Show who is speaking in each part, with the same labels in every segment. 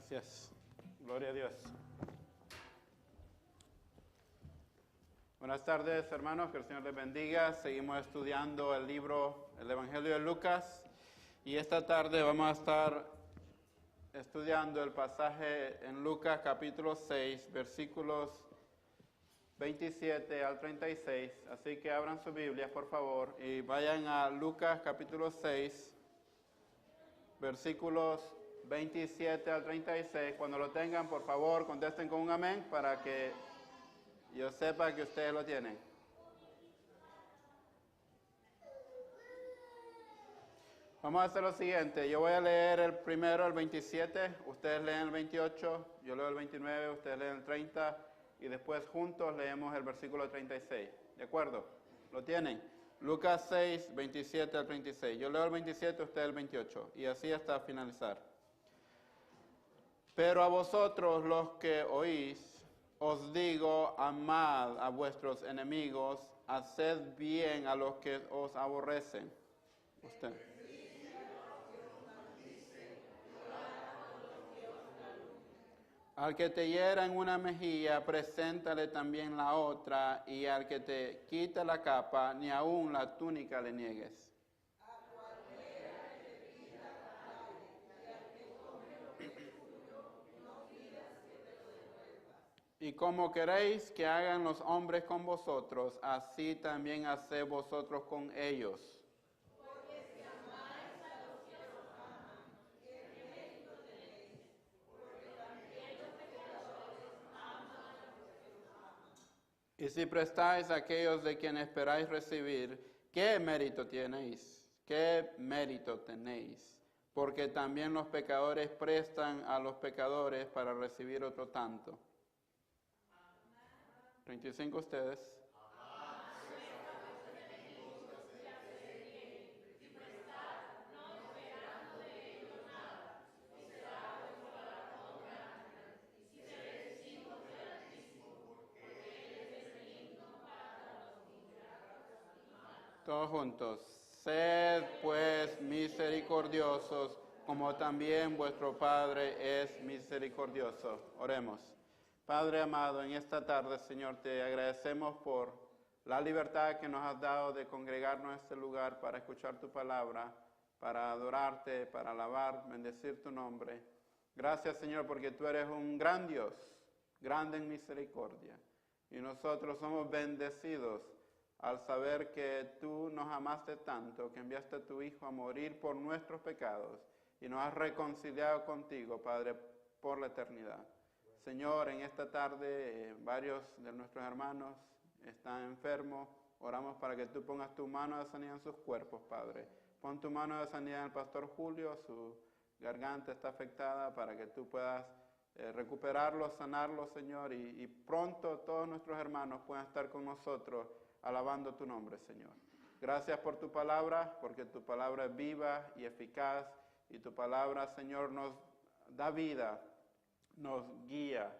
Speaker 1: Gracias. Gloria a Dios. Buenas tardes, hermanos. Que el Señor les bendiga. Seguimos estudiando el Evangelio de Lucas. Y esta tarde vamos a estar estudiando el pasaje en Lucas capítulo 6, versículos 27 al 36. Así que abran sus Biblias, por favor, y vayan a Lucas capítulo 6, versículos 27 al 36. Cuando lo tengan, por favor, contesten con un amén para que yo sepa que ustedes lo tienen. Vamos a hacer lo siguiente. Yo voy a leer el 27, ustedes leen el 28, yo leo el 29, ustedes leen el 30 y después juntos leemos el versículo 36. ¿De acuerdo? ¿Lo tienen? Lucas 6, 27 al 36. Yo leo el 27, ustedes el 28 y así hasta finalizar. Pero a vosotros los que oís, os digo, amad a vuestros enemigos, haced bien a los que os aborrecen. Usted. Al que te hiera en una mejilla, preséntale también la otra, y al que te quita la capa, ni aun la túnica le niegues. Y como queréis que hagan los hombres con vosotros, así también haced vosotros con ellos. Porque si amáis a los que os aman, ¿qué mérito tenéis? Porque también los pecadores aman a los que os aman. Y si prestáis a aquellos de quienes esperáis recibir, ¿qué mérito tenéis? ¿Qué mérito tenéis? Porque también los pecadores prestan a los pecadores para recibir otro tanto. 35 ustedes. Todos juntos. Sed pues misericordiosos, como también vuestro Padre es misericordioso. Oremos. Padre amado, en esta tarde, Señor, te agradecemos por la libertad que nos has dado de congregarnos en este lugar para escuchar tu palabra, para adorarte, para alabar, bendecir tu nombre. Gracias, Señor, porque tú eres un gran Dios, grande en misericordia. Y nosotros somos bendecidos al saber que tú nos amaste tanto, que enviaste a tu Hijo a morir por nuestros pecados y nos has reconciliado contigo, Padre, por la eternidad. Señor, en esta tarde varios de nuestros hermanos están enfermos. Oramos para que tú pongas tu mano de sanidad en sus cuerpos, Padre. Pon tu mano de sanidad en el pastor Julio, su garganta está afectada, para que tú puedas recuperarlo, sanarlo, Señor, y pronto todos nuestros hermanos puedan estar con nosotros alabando tu nombre, Señor. Gracias por tu palabra, porque tu palabra es viva y eficaz, y tu palabra, Señor, nos da vida, nos guía.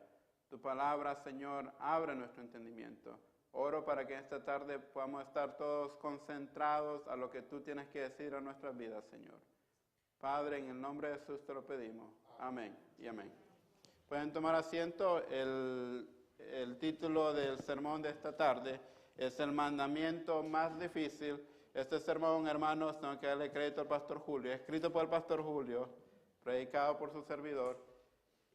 Speaker 1: Tu palabra, Señor, abre nuestro entendimiento. Oro para que esta tarde podamos estar todos concentrados a lo que tú tienes que decir a nuestras vidas, Señor. Padre, en el nombre de Jesús te lo pedimos. Amén y amén. Pueden tomar asiento. El título del sermón de esta tarde es el mandamiento más difícil. Este sermón, hermanos, tengo que darle crédito al pastor Julio, escrito por el pastor Julio, predicado por su servidor.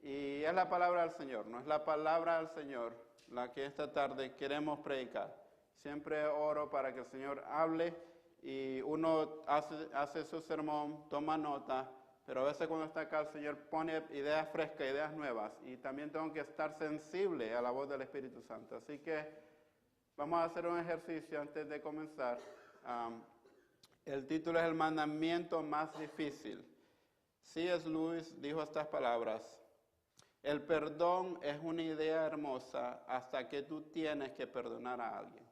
Speaker 1: Y es la palabra del Señor, no es la palabra del Señor la que esta tarde queremos predicar. Siempre oro para que el Señor hable y uno hace su sermón, toma nota, pero a veces cuando está acá el Señor pone ideas frescas, ideas nuevas, y también tengo que estar sensible a la voz del Espíritu Santo. Así que vamos a hacer un ejercicio antes de comenzar. El título es el mandamiento más difícil. C.S. Lewis dijo estas palabras: el perdón es una idea hermosa hasta que tú tienes que perdonar a alguien.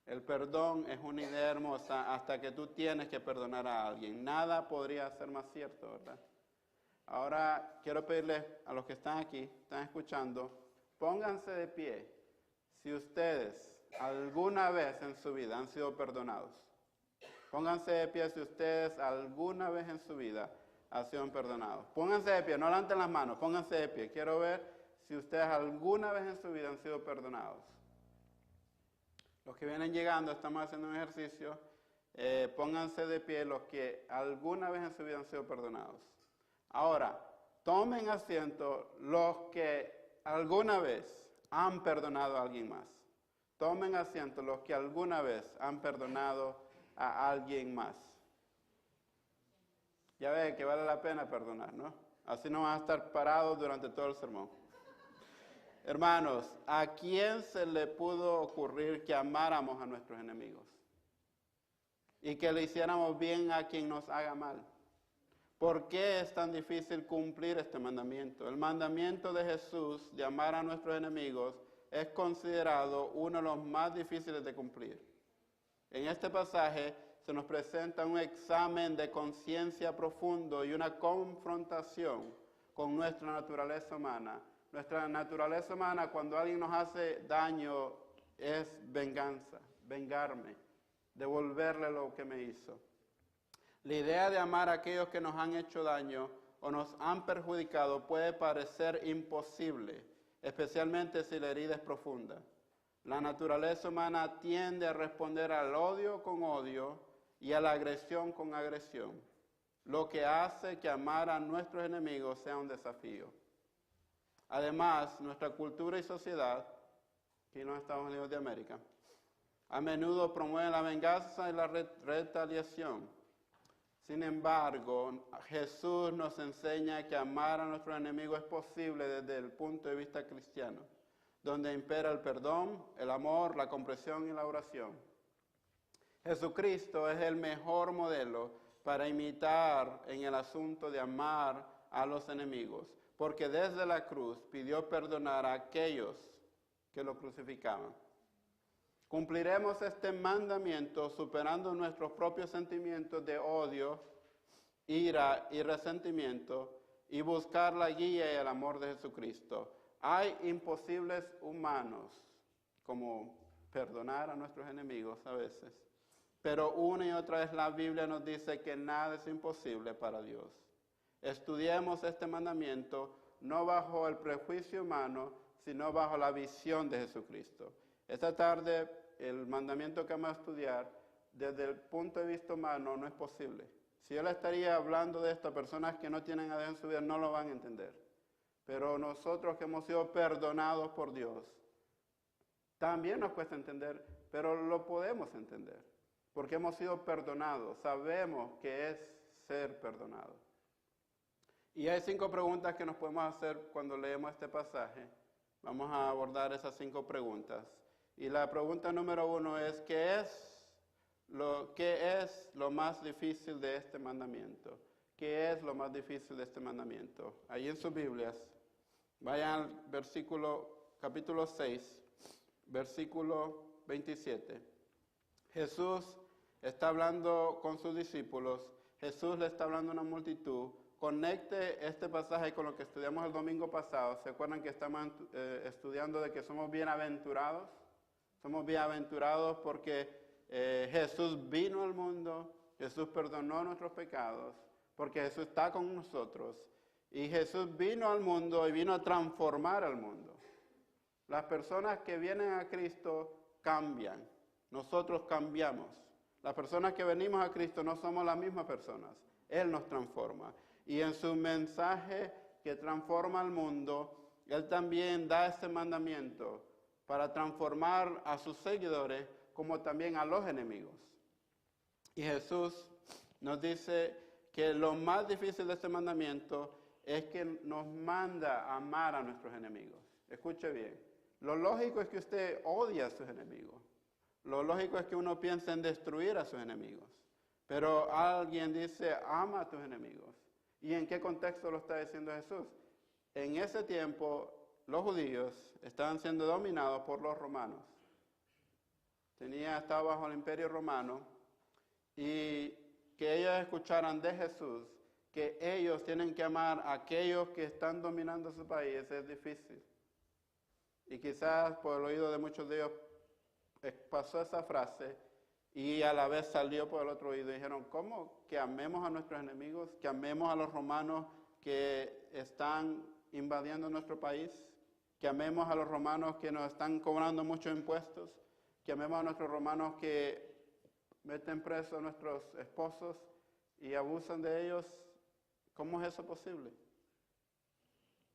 Speaker 1: El perdón es una idea hermosa hasta que tú tienes que perdonar a alguien. Nada podría ser más cierto, ¿verdad? Ahora quiero pedirles a los que están aquí, están escuchando, pónganse de pie si ustedes alguna vez en su vida han sido perdonados. Pónganse de pie si ustedes alguna vez en su vida han sido perdonados. Pónganse de pie, no levanten las manos, pónganse de pie. Quiero ver si ustedes alguna vez en su vida han sido perdonados. Los que vienen llegando, estamos haciendo un ejercicio. Pónganse de pie los que alguna vez en su vida han sido perdonados. Ahora, tomen asiento los que alguna vez han perdonado a alguien más. Tomen asiento los que alguna vez han perdonado a alguien más. Ya ven que vale la pena perdonar, ¿no? Así no van a estar parados durante todo el sermón. Hermanos, ¿a quién se le pudo ocurrir que amáramos a nuestros enemigos? Y que le hiciéramos bien a quien nos haga mal. ¿Por qué es tan difícil cumplir este mandamiento? El mandamiento de Jesús de amar a nuestros enemigos es considerado uno de los más difíciles de cumplir. En este pasaje se nos presenta un examen de conciencia profundo y una confrontación con nuestra naturaleza humana. Nuestra naturaleza humana, cuando alguien nos hace daño, es venganza, vengarme, devolverle lo que me hizo. La idea de amar a aquellos que nos han hecho daño o nos han perjudicado puede parecer imposible, especialmente si la herida es profunda. La naturaleza humana tiende a responder al odio con odio y a la agresión con agresión, lo que hace que amar a nuestros enemigos sea un desafío. Además, nuestra cultura y sociedad, aquí en los Estados Unidos de América, a menudo promueve la venganza y la retaliación. Sin embargo, Jesús nos enseña que amar a nuestros enemigos es posible desde el punto de vista cristiano, donde impera el perdón, el amor, la comprensión y la oración. Jesucristo es el mejor modelo para imitar en el asunto de amar a los enemigos, porque desde la cruz pidió perdonar a aquellos que lo crucificaban. Cumpliremos este mandamiento superando nuestros propios sentimientos de odio, ira y resentimiento y buscar la guía y el amor de Jesucristo. Hay imposibles humanos, como perdonar a nuestros enemigos a veces, pero una y otra vez la Biblia nos dice que nada es imposible para Dios. Estudiemos este mandamiento no bajo el prejuicio humano, sino bajo la visión de Jesucristo. Esta tarde, el mandamiento que vamos a estudiar, desde el punto de vista humano, no es posible. Si yo le estaría hablando de esto a personas que no tienen a Dios en su vida, no lo van a entender. Pero nosotros que hemos sido perdonados por Dios, también nos cuesta entender, pero lo podemos entender. Porque hemos sido perdonados, sabemos que es ser perdonados. Y hay 5 preguntas que nos podemos hacer cuando leemos este pasaje. Vamos a abordar esas 5 preguntas. Y la pregunta número 1 es, ¿qué es lo más difícil de este mandamiento? ¿Qué es lo más difícil de este mandamiento? Ahí en sus Biblias, vayan al capítulo 6, versículo 27. Jesús está hablando con sus discípulos, Jesús le está hablando a una multitud. Conecte este pasaje con lo que estudiamos el domingo pasado. ¿Se acuerdan que estamos estudiando de que somos bienaventurados? Somos bienaventurados porque Jesús vino al mundo, Jesús perdonó nuestros pecados, porque Jesús está con nosotros. Y Jesús vino al mundo y vino a transformar al mundo. Las personas que vienen a Cristo cambian. Nosotros cambiamos. Las personas que venimos a Cristo no somos las mismas personas. Él nos transforma. Y en su mensaje que transforma al mundo, Él también da este mandamiento para transformar a sus seguidores como también a los enemigos. Y Jesús nos dice que lo más difícil de este mandamiento es que nos manda a amar a nuestros enemigos. Escuche bien, lo lógico es que usted odia a sus enemigos. Lo lógico es que uno piense en destruir a sus enemigos. Pero alguien dice, ama a tus enemigos. ¿Y en qué contexto lo está diciendo Jesús? En ese tiempo, los judíos estaban siendo dominados por los romanos. Estaba bajo el imperio romano, y que ellos escucharan de Jesús que ellos tienen que amar a aquellos que están dominando su país es difícil. Y quizás por el oído de muchos de ellos pasó esa frase y a la vez salió por el otro oído. Y dijeron, ¿cómo que amemos a nuestros enemigos? ¿Que amemos a los romanos que están invadiendo nuestro país? ¿Que amemos a los romanos que nos están cobrando muchos impuestos? ¿Que amemos a nuestros romanos que meten presos a nuestros esposos y abusan de ellos? ¿Cómo es eso posible?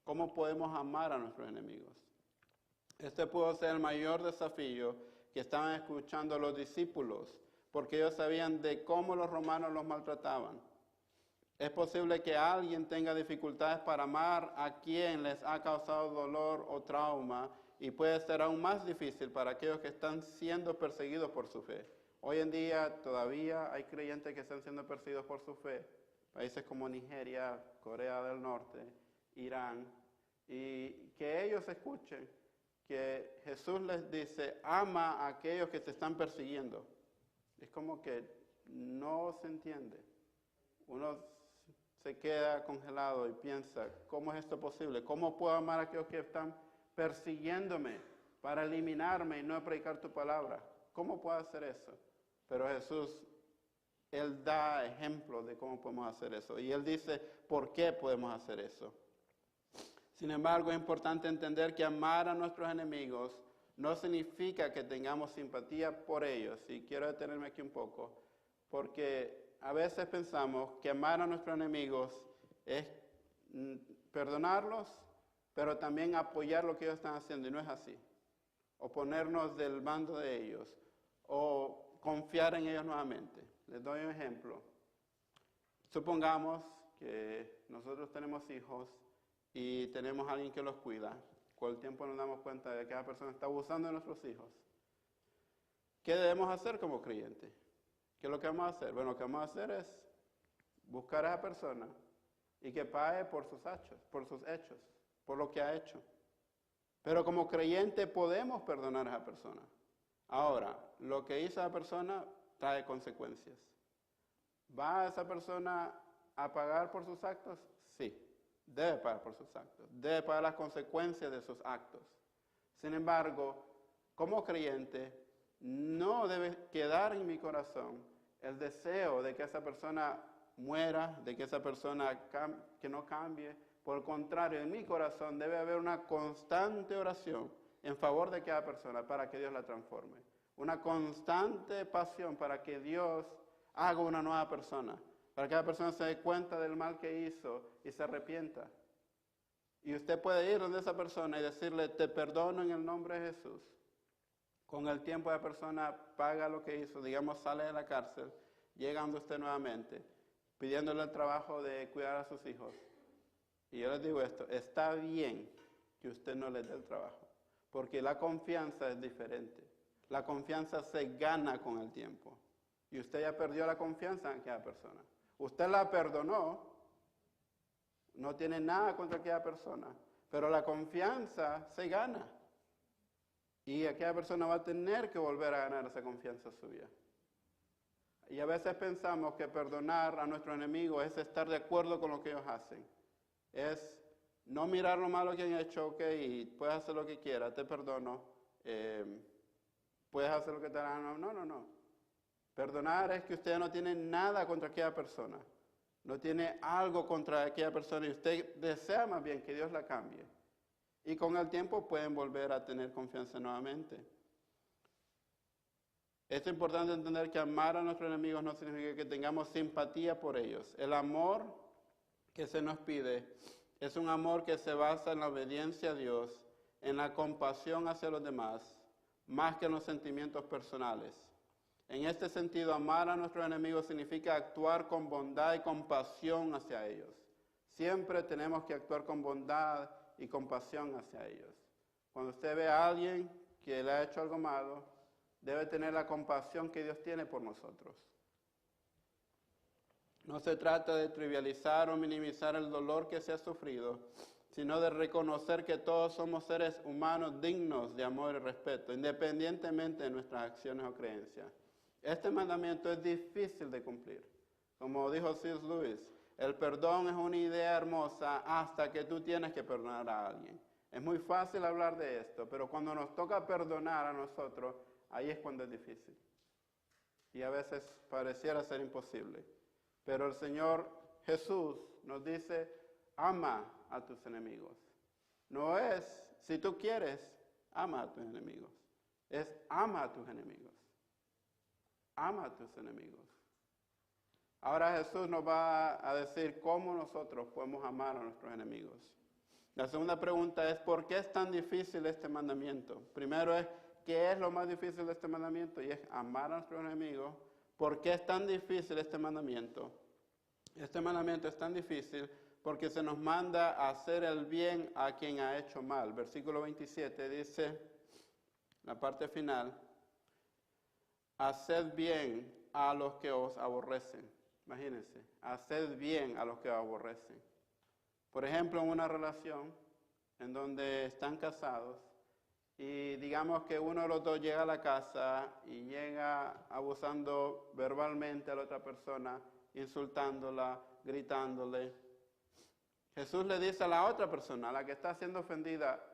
Speaker 1: ¿Cómo podemos amar a nuestros enemigos? Este pudo ser el mayor desafío que estaban escuchando los discípulos, porque ellos sabían de cómo los romanos los maltrataban. Es posible que alguien tenga dificultades para amar a quien les ha causado dolor o trauma, y puede ser aún más difícil para aquellos que están siendo perseguidos por su fe. Hoy en día todavía hay creyentes que están siendo perseguidos por su fe. Países como Nigeria, Corea del Norte, Irán, y que ellos escuchen que Jesús les dice, ama a aquellos que te están persiguiendo. Es como que no se entiende. Uno se queda congelado y piensa, ¿cómo es esto posible? ¿Cómo puedo amar a aquellos que están persiguiéndome para eliminarme y no predicar tu palabra? ¿Cómo puedo hacer eso? Pero Jesús, Él da ejemplos de cómo podemos hacer eso. Y Él dice, ¿por qué podemos hacer eso? Sin embargo, es importante entender que amar a nuestros enemigos no significa que tengamos simpatía por ellos. Y quiero detenerme aquí un poco, porque a veces pensamos que amar a nuestros enemigos es perdonarlos, pero también apoyar lo que ellos están haciendo, y no es así. O ponernos del bando de ellos, o confiar en ellos nuevamente. Les doy un ejemplo. Supongamos que nosotros tenemos hijos y tenemos a alguien que los cuida. Con el tiempo nos damos cuenta de que esa persona está abusando de nuestros hijos. ¿Qué debemos hacer como creyentes? ¿Qué es lo que vamos a hacer? Bueno, lo que vamos a hacer es buscar a esa persona y que pague por sus hechos, por lo que ha hecho. Pero como creyente podemos perdonar a esa persona. Ahora, lo que hizo esa persona trae consecuencias. ¿Va esa persona a pagar por sus actos? Sí. Debe pagar por sus actos, debe pagar las consecuencias de sus actos. Sin embargo, como creyente, no debe quedar en mi corazón el deseo de que esa persona muera, de que esa persona que no cambie. Por el contrario, en mi corazón debe haber una constante oración en favor de cada persona para que Dios la transforme. Una constante pasión para que Dios haga una nueva persona, para que la persona se dé cuenta del mal que hizo y se arrepienta. Y usted puede ir donde esa persona y decirle, te perdono en el nombre de Jesús. Con el tiempo la persona paga lo que hizo, digamos, sale de la cárcel, llega donde usted nuevamente, pidiéndole el trabajo de cuidar a sus hijos. Y yo les digo esto, está bien que usted no les dé el trabajo, porque la confianza es diferente. La confianza se gana con el tiempo. Y usted ya perdió la confianza en aquella persona. Usted la perdonó, no tiene nada contra aquella persona, pero la confianza se gana. Y aquella persona va a tener que volver a ganar esa confianza suya. Y a veces pensamos que perdonar a nuestros enemigos es estar de acuerdo con lo que ellos hacen. Es no mirar lo malo que han hecho, ok, y puedes hacer lo que quieras, te perdono, puedes hacer lo que te hagan. No. Perdonar es que usted no tiene nada contra aquella persona. No tiene algo contra aquella persona y usted desea más bien que Dios la cambie. Y con el tiempo pueden volver a tener confianza nuevamente. Es importante entender que amar a nuestros enemigos no significa que tengamos simpatía por ellos. El amor que se nos pide es un amor que se basa en la obediencia a Dios, en la compasión hacia los demás, más que en los sentimientos personales. En este sentido, amar a nuestros enemigos significa actuar con bondad y compasión hacia ellos. Siempre tenemos que actuar con bondad y compasión hacia ellos. Cuando usted ve a alguien que le ha hecho algo malo, debe tener la compasión que Dios tiene por nosotros. No se trata de trivializar o minimizar el dolor que se ha sufrido, sino de reconocer que todos somos seres humanos dignos de amor y respeto, independientemente de nuestras acciones o creencias. Este mandamiento es difícil de cumplir. Como dijo C.S. Lewis, el perdón es una idea hermosa hasta que tú tienes que perdonar a alguien. Es muy fácil hablar de esto, pero cuando nos toca perdonar a nosotros, ahí es cuando es difícil. y a veces pareciera ser imposible. Pero el Señor Jesús nos dice, ama a tus enemigos. No es, si tú quieres, ama a tus enemigos. Es ama a tus enemigos. Ama a tus enemigos. Ahora Jesús nos va a decir cómo nosotros podemos amar a nuestros enemigos. La segunda pregunta es, ¿por qué es tan difícil este mandamiento? Primero es, ¿qué es lo más difícil de este mandamiento? Y es amar a nuestros enemigos. ¿Por qué es tan difícil este mandamiento? Este mandamiento es tan difícil porque se nos manda a hacer el bien a quien ha hecho mal. Versículo 27 dice, la parte final, haced bien a los que os aborrecen. Imagínense, haced bien a los que os aborrecen. Por ejemplo, en una relación en donde están casados y digamos que uno de los dos llega a la casa y llega abusando verbalmente a la otra persona, insultándola, gritándole. Jesús le dice a la otra persona, a la que está siendo ofendida,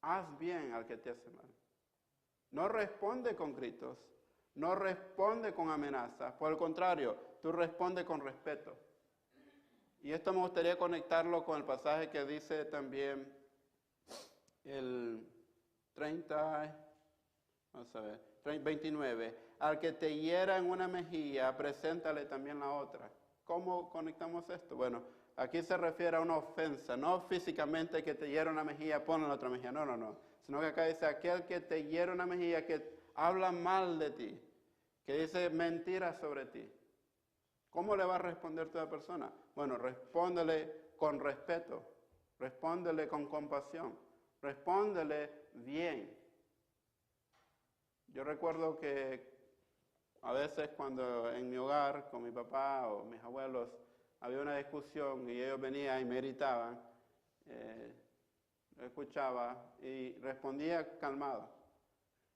Speaker 1: haz bien al que te hace mal. No responde con gritos, no responde con amenazas, por el contrario, tú respondes con respeto. Y esto me gustaría conectarlo con el pasaje que dice también el 29. Al que te hiera en una mejilla, preséntale también la otra. ¿Cómo conectamos esto? Bueno, aquí se refiere a una ofensa, no físicamente que te hiera una mejilla, ponle la otra mejilla, no. Sino que acá dice aquel que te hiera una mejilla, que habla mal de ti, que dice mentiras sobre ti. ¿Cómo le va a responder toda persona? Bueno, respóndele con respeto, respóndele con compasión, respóndele bien. Yo recuerdo que a veces cuando en mi hogar, con mi papá o mis abuelos, había una discusión y ellos venían y me gritaban, escuchaba y respondía calmado.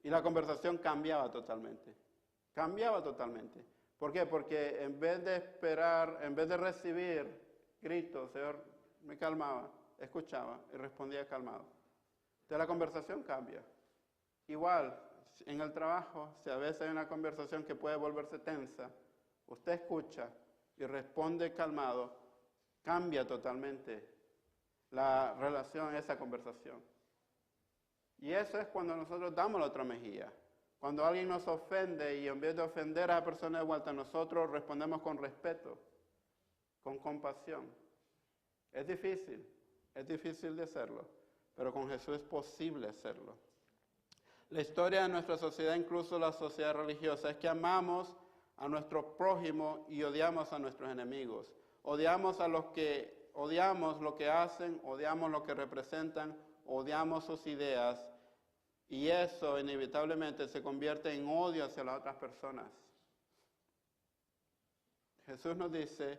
Speaker 1: Y la conversación cambiaba totalmente. ¿Por qué? Porque en vez de esperar, en vez de recibir gritos, Señor, me calmaba, escuchaba y respondía calmado. Entonces la conversación cambia. Igual, en el trabajo, si a veces hay una conversación que puede volverse tensa, usted escucha y responde calmado, cambia totalmente la relación en esa conversación. Y eso es cuando nosotros damos la otra mejilla. Cuando alguien nos ofende y en vez de ofender a la persona de vuelta, nosotros respondemos con respeto, con compasión. Es difícil de hacerlo, pero con Jesús es posible hacerlo. La historia de nuestra sociedad, incluso la sociedad religiosa, es que amamos a nuestro prójimo y odiamos a nuestros enemigos. Odiamos a los que odiamos lo que hacen, odiamos lo que representan, odiamos sus ideas. Y eso inevitablemente se convierte en odio hacia las otras personas. Jesús nos dice,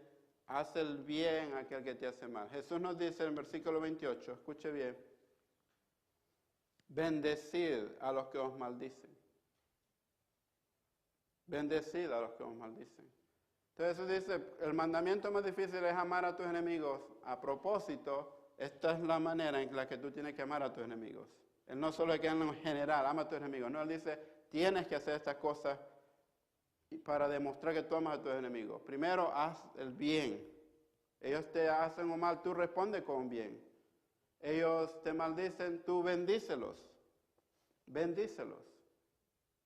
Speaker 1: haz el bien a aquel que te hace mal. Jesús nos dice en el versículo 28, escuche bien, bendecid a los que os maldicen. Bendecid a los que os maldicen. Entonces Jesús dice, el mandamiento más difícil es amar a tus enemigos. A propósito, esta es la manera en la que tú tienes que amar a tus enemigos. Él no solo es que en general ama a tus enemigos, no, él dice, tienes que hacer estas cosas para demostrar que tú amas a tus enemigos. Primero, haz el bien. Ellos te hacen un mal, tú respondes con bien. Ellos te maldicen, tú bendícelos. Bendícelos.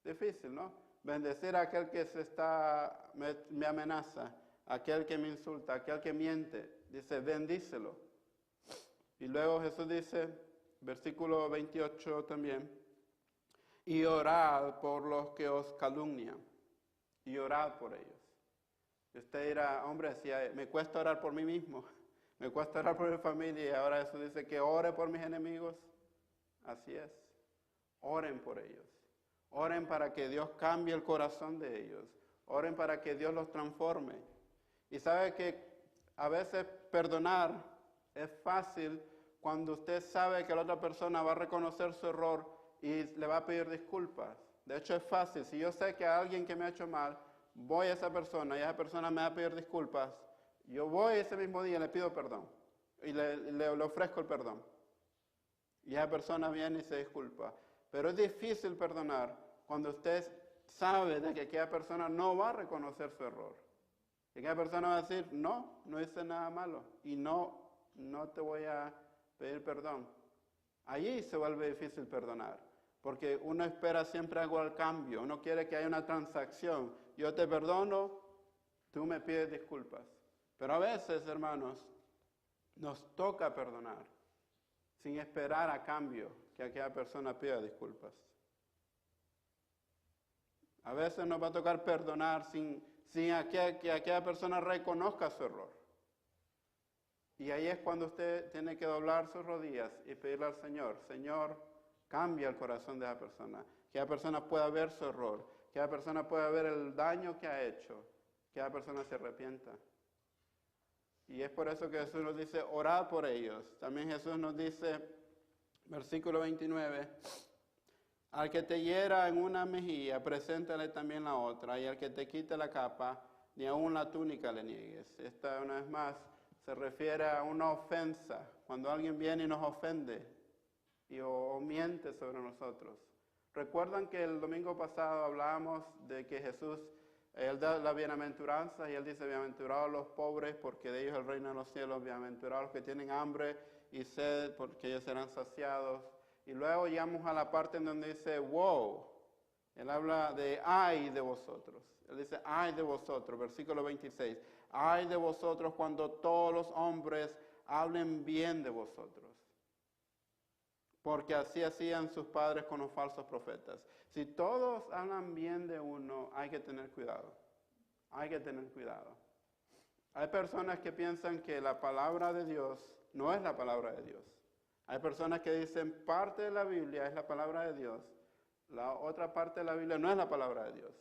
Speaker 1: Difícil, ¿no? Bendecir a aquel que me amenaza, a aquel que me insulta, a aquel que miente. Dice, bendícelo. Y luego Jesús dice, versículo 28 también, y orad por los que os calumnian, y orad por ellos. Y usted dirá, hombre, si me cuesta orar por mí mismo, me cuesta orar por mi familia, y ahora Jesús dice que ore por mis enemigos. Así es, oren por ellos. Oren para que Dios cambie el corazón de ellos. Oren para que Dios los transforme. Y sabe que a veces perdonar es fácil cuando usted sabe que la otra persona va a reconocer su error y le va a pedir disculpas. De hecho es fácil. Si yo sé que a alguien que me ha hecho mal, voy a esa persona y esa persona me va a pedir disculpas, yo voy ese mismo día y le pido perdón. Y le ofrezco el perdón. Y esa persona viene y se disculpa. Pero es difícil perdonar cuando usted sabe de que aquella persona no va a reconocer su error. Que aquella persona va a decir, no hice nada malo y no te voy a pedir perdón. Allí se vuelve difícil perdonar, porque uno espera siempre algo al cambio, uno quiere que haya una transacción. Yo te perdono, tú me pides disculpas. Pero a veces, hermanos, nos toca perdonar sin esperar a cambio que aquella persona pida disculpas. A veces nos va a tocar perdonar sin que aquella persona reconozca su error. Y ahí es cuando usted tiene que doblar sus rodillas y pedirle al Señor, Señor, cambia el corazón de esa persona, que esa persona pueda ver su error, que esa persona pueda ver el daño que ha hecho, que esa persona se arrepienta. Y es por eso que Jesús nos dice, orad por ellos. También Jesús nos dice, versículo 29, al que te hiera en una mejilla, preséntale también la otra, y al que te quite la capa, ni aun la túnica le niegues. Esta, una vez más, se refiere a una ofensa, cuando alguien viene y nos ofende o miente sobre nosotros. Recuerdan que el domingo pasado hablábamos de que Jesús, Él da la bienaventuranza y Él dice, bienaventurados los pobres porque de ellos el reino de los cielos, bienaventurados los que tienen hambre y sed porque ellos serán saciados. Y luego llegamos a la parte en donde dice, wow, Él habla de ay de vosotros. Él dice, ay de vosotros, versículo 26. Ay de vosotros cuando todos los hombres hablen bien de vosotros. Porque así hacían sus padres con los falsos profetas. Si todos hablan bien de uno, hay que tener cuidado. Hay que tener cuidado. Hay personas que piensan que la palabra de Dios no es la palabra de Dios. Hay personas que dicen parte de la Biblia es la palabra de Dios. La otra parte de la Biblia no es la palabra de Dios.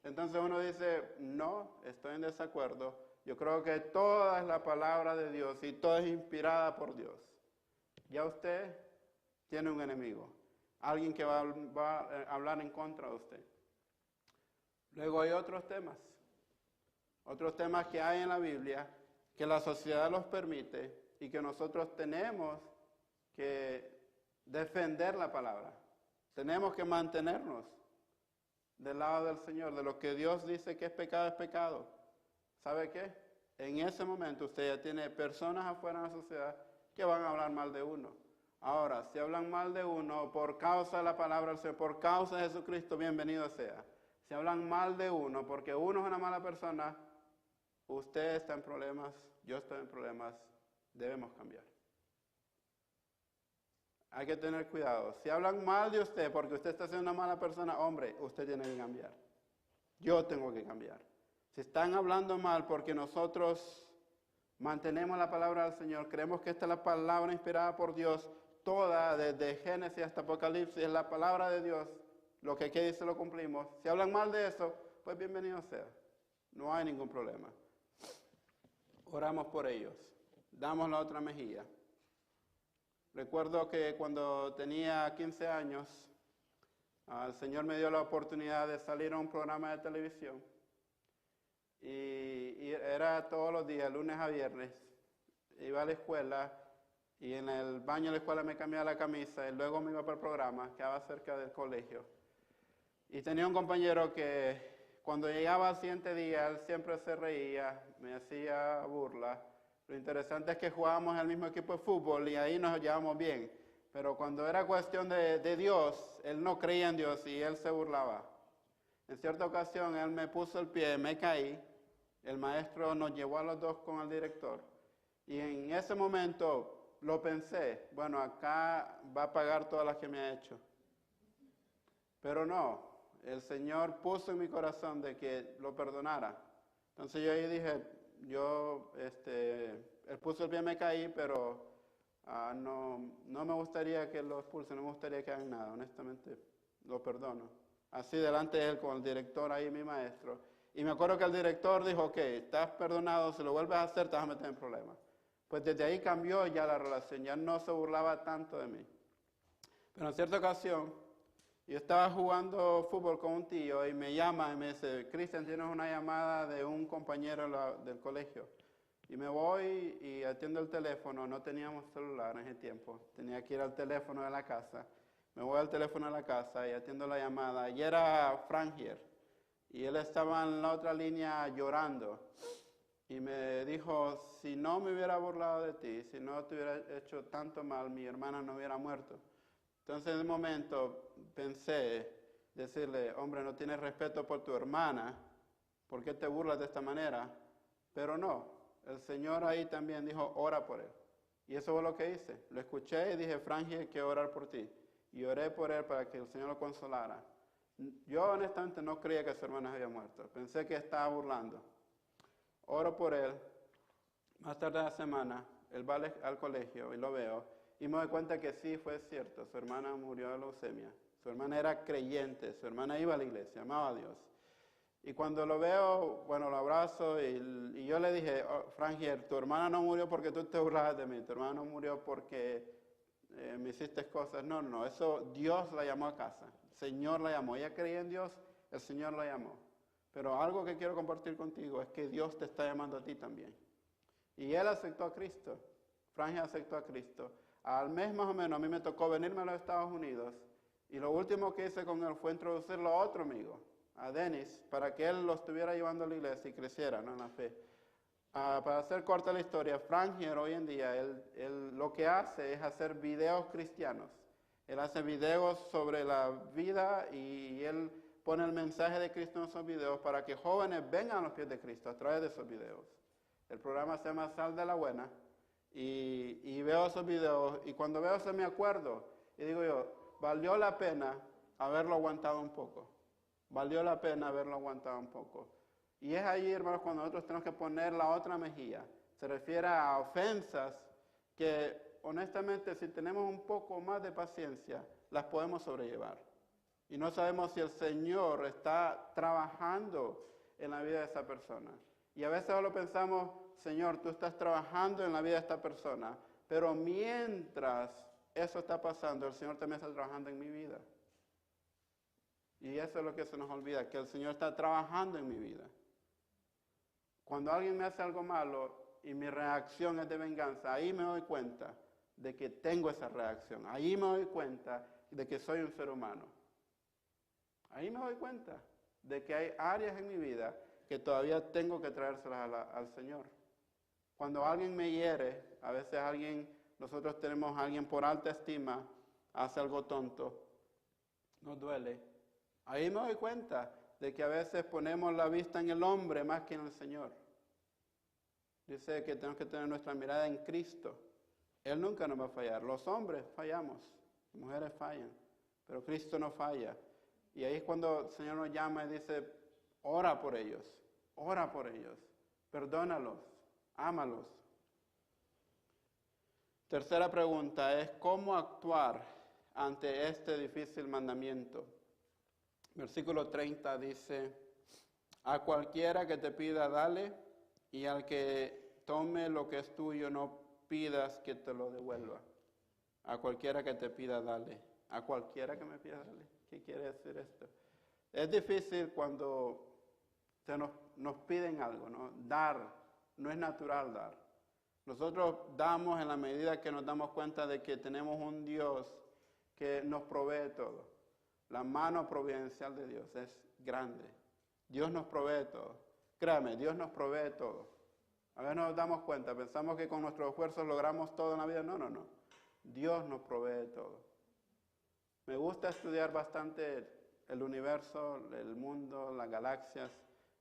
Speaker 1: Entonces uno dice, no, estoy en desacuerdo. Yo creo que toda es la palabra de Dios y toda es inspirada por Dios. Ya usted tiene un enemigo, alguien que va a hablar en contra de usted. Luego hay otros temas que hay en la Biblia que la sociedad los permite y que nosotros tenemos que defender la palabra. Tenemos que mantenernos del lado del Señor, de lo que Dios dice que es pecado. ¿Sabe qué? En ese momento usted ya tiene personas afuera en la sociedad que van a hablar mal de uno. Ahora, si hablan mal de uno por causa de la palabra del Señor, por causa de Jesucristo, bienvenido sea. Si hablan mal de uno porque uno es una mala persona, usted está en problemas, yo estoy en problemas, debemos cambiar. Hay que tener cuidado. Si hablan mal de usted porque usted está siendo una mala persona, hombre, usted tiene que cambiar. Yo tengo que cambiar. Si están hablando mal porque nosotros mantenemos la palabra del Señor, creemos que esta es la palabra inspirada por Dios, toda, desde Génesis hasta Apocalipsis, es la palabra de Dios, lo que aquí dice lo cumplimos. Si hablan mal de eso, pues bienvenido sea. No hay ningún problema. Oramos por ellos. Damos la otra mejilla. Recuerdo que cuando tenía 15 años, el Señor me dio la oportunidad de salir a un programa de televisión. Y era todos los días, lunes a viernes. Iba a la escuela y en el baño de la escuela me cambiaba la camisa y luego me iba para el programa, quedaba cerca del colegio. Y tenía un compañero que cuando llegaba al siguiente día, él siempre se reía, me hacía burla. Lo interesante es que jugábamos en el mismo equipo de fútbol y ahí nos llevábamos bien. Pero cuando era cuestión de Dios, él no creía en Dios y él se burlaba. En cierta ocasión él me puso el pie, me caí. El maestro nos llevó a los dos con el director. Y en ese momento lo pensé, bueno, acá va a pagar todas las que me ha hecho. Pero no, el Señor puso en mi corazón de que lo perdonara. Entonces yo ahí dije, él puso el pie, me caí, pero no me gustaría que lo expulsen, no me gustaría que hagan nada, honestamente, lo perdono. Así delante de él con el director ahí, mi maestro. Y me acuerdo que el director dijo, ok, estás perdonado, si lo vuelves a hacer te vas a meter en problemas. Pues desde ahí cambió ya la relación, ya no se burlaba tanto de mí. Pero en cierta ocasión, yo estaba jugando fútbol con un tío y me llama y me dice, Cristian, tienes una llamada de un compañero del colegio. Y me voy y atiendo el teléfono, no teníamos celular en ese tiempo, tenía que ir al teléfono de la casa. Me voy al teléfono de la casa y atiendo la llamada y era Frangier. Y él estaba en la otra línea llorando. Y me dijo, si no me hubiera burlado de ti, si no te hubiera hecho tanto mal, mi hermana no hubiera muerto. Entonces en el momento pensé decirle, hombre, no tienes respeto por tu hermana, ¿por qué te burlas de esta manera? Pero no, el Señor ahí también dijo, ora por él. Y eso fue lo que hice. Lo escuché y dije, Frangio, quiero orar por ti. Y oré por él para que el Señor lo consolara. Yo honestamente no creía que su hermana había muerto. Pensé que estaba burlando. Oro por él. Más tarde de la semana, él va al colegio y lo veo. Y me doy cuenta que sí fue cierto. Su hermana murió de leucemia. Su hermana era creyente. Su hermana iba a la iglesia, amaba a Dios. Y cuando lo veo, bueno, lo abrazo y yo le dije, oh, Frangier, tu hermana no murió porque tú te burlas de mí. Tu hermana no murió porque me hiciste cosas. No, no, eso Dios la llamó a casa. El Señor la llamó. Ella creía en Dios, el Señor la llamó. Pero algo que quiero compartir contigo es que Dios te está llamando a ti también. Y él aceptó a Cristo. Frangio aceptó a Cristo. Al mes más o menos a mí me tocó venirme a los Estados Unidos. Y lo último que hice con él fue introducirlo a otro amigo, a Dennis, para que él lo estuviera llevando a la iglesia y creciera, ¿no?, en la fe. Para hacer corta la historia, Frangio hoy en día, él lo que hace es hacer videos cristianos. Él hace videos sobre la vida y él pone el mensaje de Cristo en esos videos para que jóvenes vengan a los pies de Cristo a través de esos videos. El programa se llama Sal de la Buena y veo esos videos y cuando veo eso me acuerdo y digo yo, valió la pena haberlo aguantado un poco. Valió la pena haberlo aguantado un poco. Y es ahí, hermanos, cuando nosotros tenemos que poner la otra mejilla. Se refiere a ofensas que, honestamente, si tenemos un poco más de paciencia, las podemos sobrellevar. Y no sabemos si el Señor está trabajando en la vida de esa persona. Y a veces solo pensamos, Señor, tú estás trabajando en la vida de esta persona, pero mientras eso está pasando, el Señor también está trabajando en mi vida. Y eso es lo que se nos olvida, que el Señor está trabajando en mi vida. Cuando alguien me hace algo malo y mi reacción es de venganza, ahí me doy cuenta de que tengo esa reacción. Ahí me doy cuenta de que soy un ser humano. Ahí me doy cuenta de que hay áreas en mi vida que todavía tengo que traérselas al Señor. Cuando alguien me hiere, a veces nosotros tenemos a alguien por alta estima, hace algo tonto, nos duele. Ahí me doy cuenta de que a veces ponemos la vista en el hombre más que en el Señor. Dice que tenemos que tener nuestra mirada en Cristo. Él nunca nos va a fallar. Los hombres fallamos, las mujeres fallan, pero Cristo no falla. Y ahí es cuando el Señor nos llama y dice, ora por ellos, perdónalos, ámalos. Tercera pregunta es, ¿cómo actuar ante este difícil mandamiento? Versículo 30 dice, a cualquiera que te pida, dale, y al que tome lo que es tuyo, no pidas que te lo devuelva. A cualquiera que te pida, dale. A cualquiera que me pida, dale. ¿Qué quiere decir esto? Es difícil cuando nos piden algo, ¿no? Dar, no es natural dar. Nosotros damos en la medida que nos damos cuenta de que tenemos un Dios que nos provee todo. La mano providencial de Dios es grande. Dios nos provee todo. Créame, Dios nos provee todo. A veces nos damos cuenta, pensamos que con nuestros esfuerzos logramos todo en la vida. No, no, no. Dios nos provee todo. Me gusta estudiar bastante el universo, el mundo, las galaxias,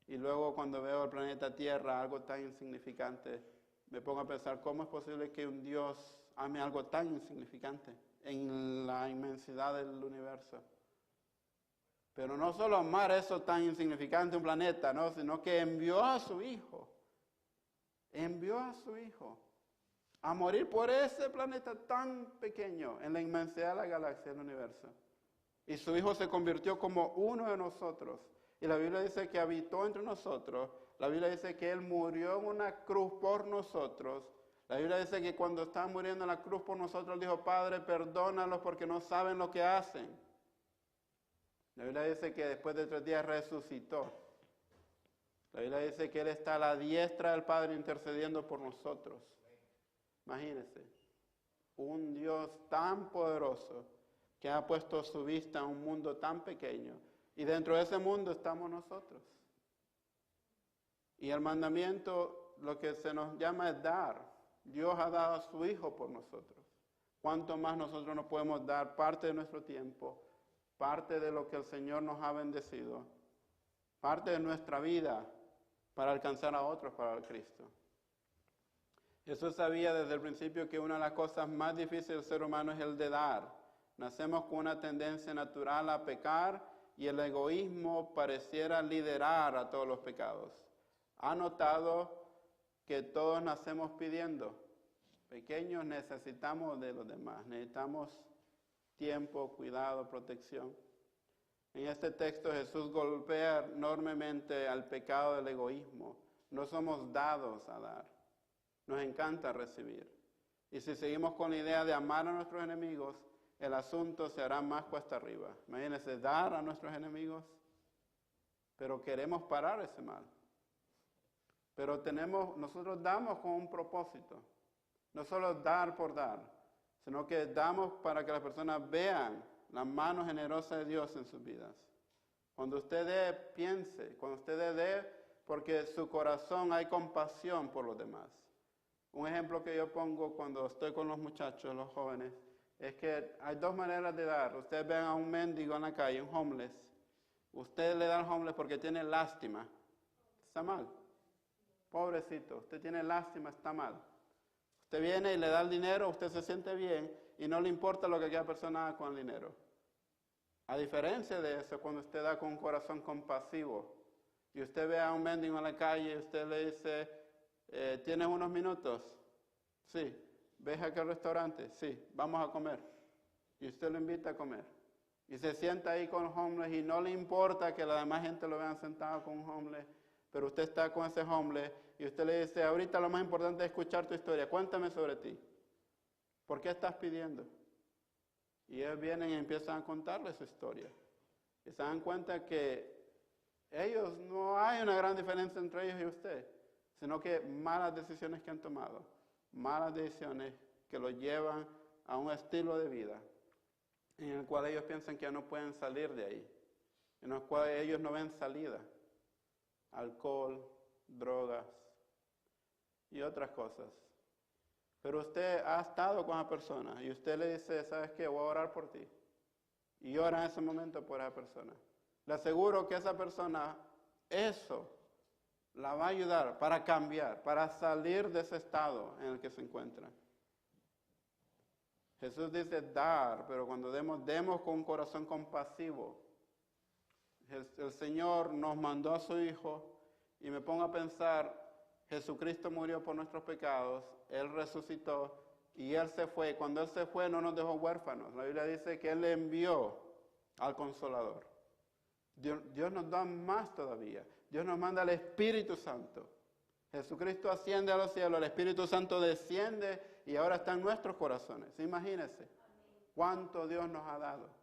Speaker 1: y luego cuando veo el planeta Tierra, algo tan insignificante, me pongo a pensar, ¿cómo es posible que un Dios ame algo tan insignificante en la inmensidad del universo? Pero no solo amar eso tan insignificante, un planeta, ¿no?, sino que envió a su Hijo a morir por ese planeta tan pequeño en la inmensidad de la galaxia del universo. Y su Hijo se convirtió como uno de nosotros. Y la Biblia dice que habitó entre nosotros. La Biblia dice que Él murió en una cruz por nosotros. La Biblia dice que cuando estaba muriendo en la cruz por nosotros, Él dijo, Padre, perdónalos porque no saben lo que hacen. La Biblia dice que después de 3 días resucitó. La Biblia dice que Él está a la diestra del Padre intercediendo por nosotros. Imagínense, un Dios tan poderoso que ha puesto su vista en un mundo tan pequeño Y dentro de ese mundo estamos nosotros. Y el mandamiento, lo que se nos llama es dar. Dios ha dado a su Hijo por nosotros. ¿Cuánto más nosotros nos podemos dar parte de nuestro tiempo, parte de lo que el Señor nos ha bendecido, parte de nuestra vida para alcanzar a otros para el Cristo? Jesús sabía desde el principio que una de las cosas más difíciles del ser humano es el de dar. Nacemos con una tendencia natural a pecar y el egoísmo pareciera liderar a todos los pecados. ¿Ha notado que todos nacemos pidiendo? Pequeños necesitamos de los demás, necesitamos tiempo, cuidado, protección. En este texto Jesús golpea enormemente al pecado del egoísmo. No somos dados a dar, nos encanta recibir. Y si seguimos con la idea de amar a nuestros enemigos, el asunto se hará más cuesta arriba. Imagínense, dar a nuestros enemigos, pero queremos parar ese mal. Pero nosotros damos con un propósito. No solo dar por dar, sino que damos para que las personas vean la mano generosa de Dios en sus vidas. Cuando usted dé, piense. Cuando usted dé, porque su corazón hay compasión por los demás. Un ejemplo que yo pongo cuando estoy con los muchachos, los jóvenes, es que hay dos maneras de dar. Ustedes ven a un mendigo en la calle, un homeless. Usted le da al homeless porque tiene lástima. Está mal. Pobrecito, usted tiene lástima, está mal. Usted viene y le da el dinero, usted se siente bien y no le importa lo que aquella persona haga con el dinero. A diferencia de eso, cuando usted da con un corazón compasivo y usted ve a un mendigo en la calle y usted le dice, ¿tienes unos minutos? Sí. ¿Ves aquel restaurante? Sí. Vamos a comer. Y usted lo invita a comer. Y se sienta ahí con los homeless y no le importa que la demás gente lo vean sentado con un homeless, pero usted está con ese homeless y usted le dice, ahorita lo más importante es escuchar tu historia, cuéntame sobre ti. ¿Por qué estás pidiendo? Y ellos vienen y empiezan a contarle su historia. Y se dan cuenta que ellos, no hay una gran diferencia entre ellos y usted, sino que malas decisiones que han tomado, malas decisiones que los llevan a un estilo de vida en el cual ellos piensan que ya no pueden salir de ahí, en el cual ellos no ven salida. Alcohol, drogas y otras cosas. Pero usted ha estado con esa persona y usted le dice, ¿sabes qué? Voy a orar por ti. Y ora en ese momento por esa persona. Le aseguro que esa persona, eso la va a ayudar para cambiar, para salir de ese estado en el que se encuentra. Jesús dice dar, pero cuando demos con un corazón compasivo. El Señor nos mandó a su Hijo y me pongo a pensar, Jesucristo murió por nuestros pecados, Él resucitó y Él se fue. Cuando Él se fue no nos dejó huérfanos. La Biblia dice que Él le envió al Consolador. Dios nos da más todavía. Dios nos manda al Espíritu Santo. Jesucristo asciende a los cielos, el Espíritu Santo desciende y ahora está en nuestros corazones. Imagínense cuánto Dios nos ha dado.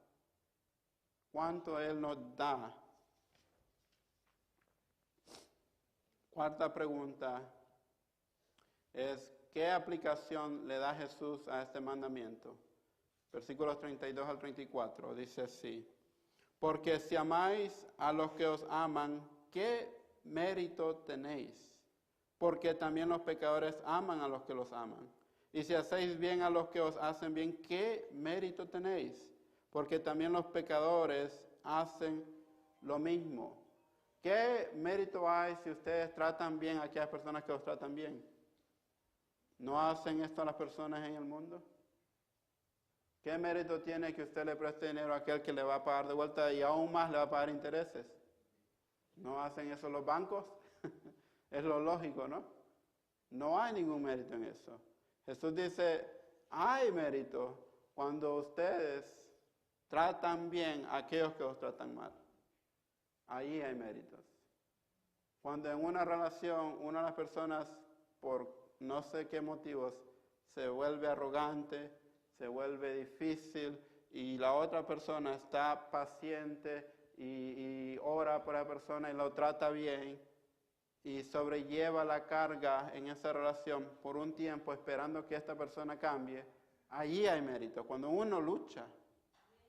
Speaker 1: ¿Cuánto Él nos da? Cuarta pregunta es, ¿qué aplicación le da Jesús a este mandamiento? Versículos 32 al 34, dice así. Porque si amáis a los que os aman, ¿qué mérito tenéis? Porque también los pecadores aman a los que los aman. Y si hacéis bien a los que os hacen bien, ¿qué mérito tenéis? Porque también los pecadores hacen lo mismo. ¿Qué mérito hay si ustedes tratan bien a aquellas personas que los tratan bien? ¿No hacen esto a las personas en el mundo? ¿Qué mérito tiene que usted le preste dinero a aquel que le va a pagar de vuelta y aún más le va a pagar intereses? ¿No hacen eso los bancos? Es lo lógico, ¿no? No hay ningún mérito en eso. Jesús dice, hay mérito cuando ustedes tratan bien a aquellos que los tratan mal. Ahí hay méritos. Cuando en una relación una de las personas, por no sé qué motivos, se vuelve arrogante, se vuelve difícil y la otra persona está paciente y ora por la persona y lo trata bien y sobrelleva la carga en esa relación por un tiempo esperando que esta persona cambie, allí hay mérito. Cuando uno lucha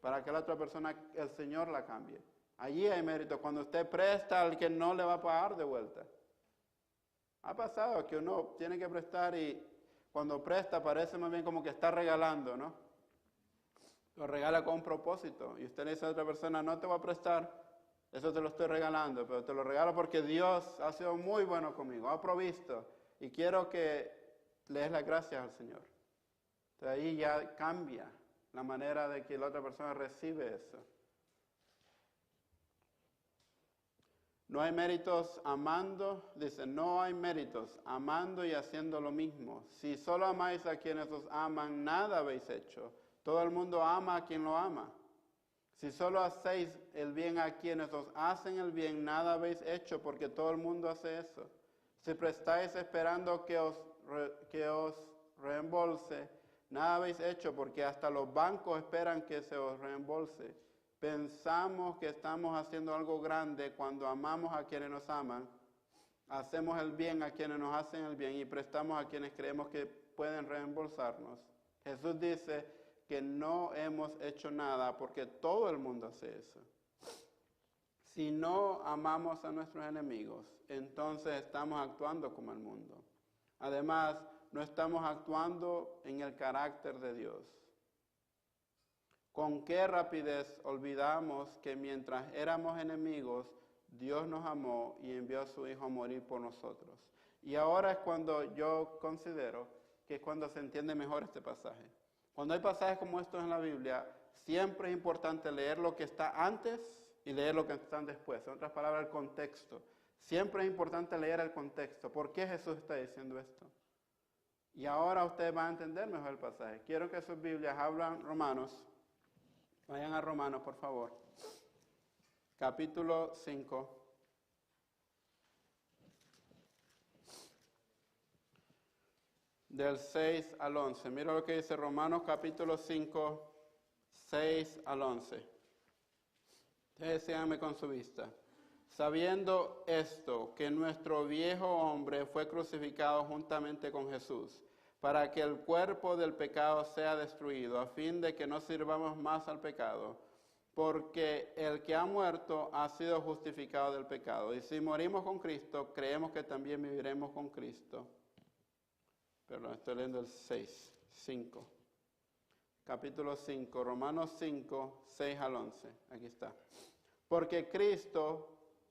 Speaker 1: para que la otra persona, el Señor la cambie, Allí hay mérito. Cuando usted presta al que no le va a pagar de vuelta. Ha pasado que uno tiene que prestar y cuando presta parece más bien como que está regalando, ¿no? Lo regala con un propósito. Y usted le dice a otra persona, no te voy a prestar, eso te lo estoy regalando, pero te lo regalo porque Dios ha sido muy bueno conmigo, ha provisto. Y quiero que le des las gracias al Señor. Entonces ahí ya cambia la manera de que la otra persona recibe eso. No hay méritos amando, dice, no hay méritos amando y haciendo lo mismo. Si solo amáis a quienes os aman, nada habéis hecho. Todo el mundo ama a quien lo ama. Si solo hacéis el bien a quienes os hacen el bien, nada habéis hecho, porque todo el mundo hace eso. Si prestáis esperando que os reembolse, nada habéis hecho, porque hasta los bancos esperan que se os reembolse. Pensamos que estamos haciendo algo grande cuando amamos a quienes nos aman, hacemos el bien a quienes nos hacen el bien y prestamos a quienes creemos que pueden reembolsarnos. Jesús dice que no hemos hecho nada porque todo el mundo hace eso. Si no amamos a nuestros enemigos, entonces estamos actuando como el mundo. Además, no estamos actuando en el carácter de Dios. Con qué rapidez olvidamos que mientras éramos enemigos, Dios nos amó y envió a su Hijo a morir por nosotros. Y ahora es cuando yo considero que es cuando se entiende mejor este pasaje. Cuando hay pasajes como estos en la Biblia, siempre es importante leer lo que está antes y leer lo que está después. En otras palabras, el contexto. Siempre es importante leer el contexto. ¿Por qué Jesús está diciendo esto? Y ahora ustedes van a entender mejor el pasaje. Quiero que sus Biblias hablan Romanos. Vayan a Romanos, por favor. Capítulo 5. Del 6 al 11. Mira lo que dice Romanos capítulo 5, 6 al 11. Ustedes síganme con su vista. Sabiendo esto, que nuestro viejo hombre fue crucificado juntamente con Jesús, para que el cuerpo del pecado sea destruido, a fin de que no sirvamos más al pecado, porque el que ha muerto ha sido justificado del pecado. Y si morimos con Cristo, creemos que también viviremos con Cristo. Perdón, estoy leyendo el 5. Capítulo 5, Romanos 5, 6 al 11. Aquí está. Porque Cristo,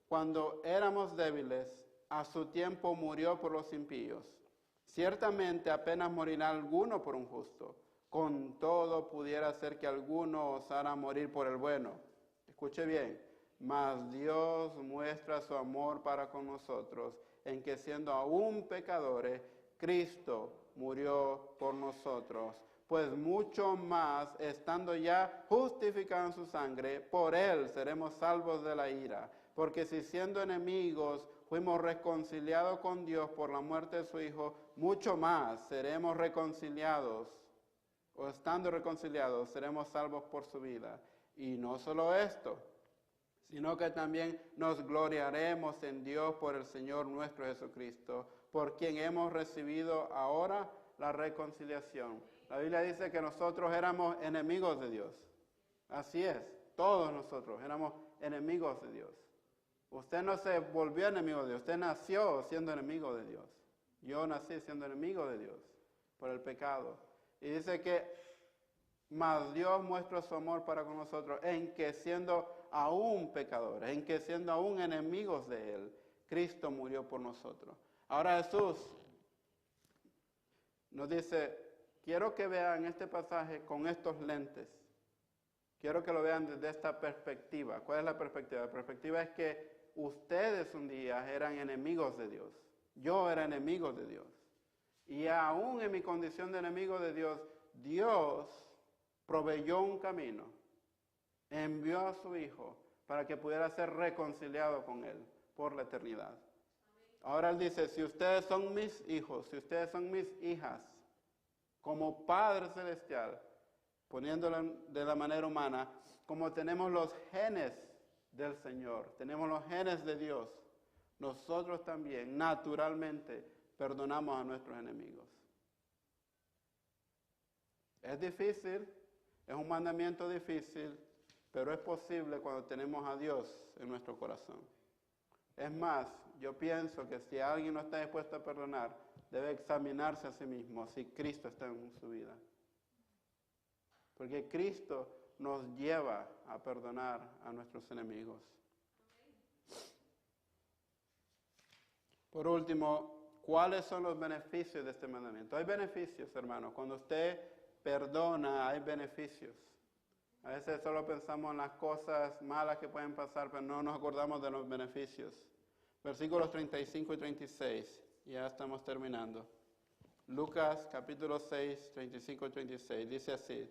Speaker 1: cuando éramos débiles, a su tiempo murió por los impíos. Ciertamente apenas morirá alguno por un justo. Con todo pudiera ser que alguno osara morir por el bueno. Escuche bien. Mas Dios muestra su amor para con nosotros, en que siendo aún pecadores, Cristo murió por nosotros. Pues mucho más, estando ya justificado en su sangre, por él seremos salvos de la ira. Porque si siendo enemigos fuimos reconciliados con Dios por la muerte de su Hijo, mucho más seremos reconciliados, o estando reconciliados, seremos salvos por su vida. Y no solo esto, sino que también nos gloriaremos en Dios por el Señor nuestro Jesucristo, por quien hemos recibido ahora la reconciliación. La Biblia dice que nosotros éramos enemigos de Dios. Así es, todos nosotros éramos enemigos de Dios. Usted no se volvió enemigo de Dios, usted nació siendo enemigo de Dios. Yo nací siendo enemigo de Dios por el pecado. Y dice que mas Dios muestra su amor para con nosotros en que siendo aún pecadores, en que siendo aún enemigos de Él, Cristo murió por nosotros. Ahora Jesús nos dice, quiero que vean este pasaje con estos lentes. Quiero que lo vean desde esta perspectiva. ¿Cuál es la perspectiva? La perspectiva es que ustedes un día eran enemigos de Dios. Yo era enemigo de Dios. Y aún en mi condición de enemigo de Dios, Dios proveyó un camino. Envió a su Hijo para que pudiera ser reconciliado con Él por la eternidad. Ahora Él dice, si ustedes son mis hijos, si ustedes son mis hijas, como Padre Celestial, poniéndolo de la manera humana, como tenemos los genes del Señor, tenemos los genes de Dios, nosotros también naturalmente perdonamos a nuestros enemigos. Es difícil, es un mandamiento difícil, pero es posible cuando tenemos a Dios en nuestro corazón. Es más, yo pienso que si alguien no está dispuesto a perdonar, debe examinarse a sí mismo si Cristo está en su vida. Porque Cristo nos lleva a perdonar a nuestros enemigos. Por último, ¿cuáles son los beneficios de este mandamiento? Hay beneficios, hermanos. Cuando usted perdona, hay beneficios. A veces solo pensamos en las cosas malas que pueden pasar, pero no nos acordamos de los beneficios. Versículos 35 y 36. Ya estamos terminando. Lucas capítulo 6, 35 y 36. Dice así: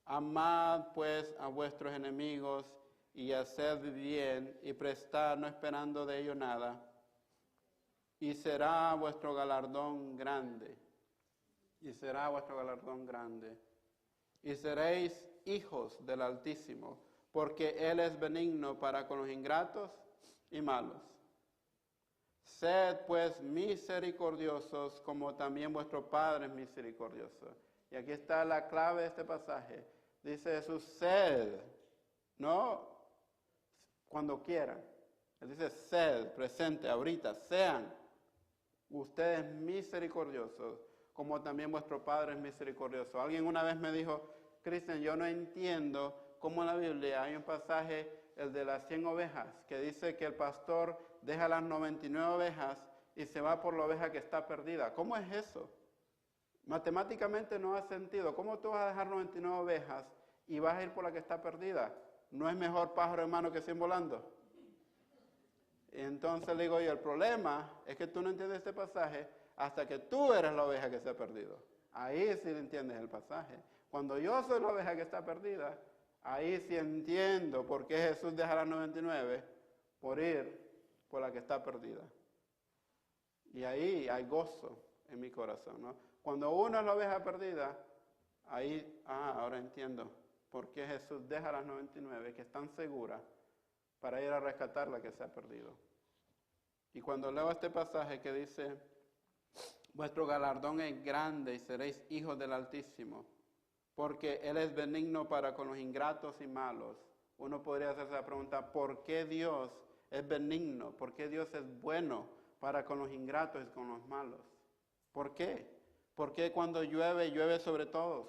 Speaker 1: amad pues a vuestros enemigos y haced bien y prestad no esperando de ello nada. Y será vuestro galardón grande. Y será vuestro galardón grande. Y seréis hijos del Altísimo, porque Él es benigno para con los ingratos y malos. Sed pues misericordiosos, como también vuestro Padre es misericordioso. Y aquí está la clave de este pasaje. Dice Jesús, sed, no cuando quieran. Él dice sed, presente, ahorita, sean ustedes misericordiosos, como también vuestro Padre es misericordioso. Alguien una vez me dijo, Cristian, yo no entiendo cómo en la Biblia hay un pasaje, el de las 100 ovejas, que dice que el pastor deja las 99 ovejas y se va por la oveja que está perdida. ¿Cómo es eso? Matemáticamente no hace sentido. ¿Cómo tú vas a dejar 99 ovejas y vas a ir por la que está perdida? ¿No es mejor pájaro en mano que 100 volando? Entonces le digo yo, el problema es que tú no entiendes este pasaje hasta que tú eres la oveja que se ha perdido. Ahí sí entiendes el pasaje. Cuando yo soy la oveja que está perdida, ahí sí entiendo por qué Jesús deja las 99 por ir por la que está perdida. Y ahí hay gozo en mi corazón, ¿no? Cuando uno es la oveja perdida, ahí, ahora entiendo por qué Jesús deja las 99 que están seguras para ir a rescatar la que se ha perdido. Y cuando leo este pasaje que dice, vuestro galardón es grande y seréis hijos del Altísimo, porque Él es benigno para con los ingratos y malos. Uno podría hacerse la pregunta, ¿por qué Dios es benigno? ¿Por qué Dios es bueno para con los ingratos y con los malos? ¿Por qué? ¿Por qué cuando llueve, llueve sobre todos?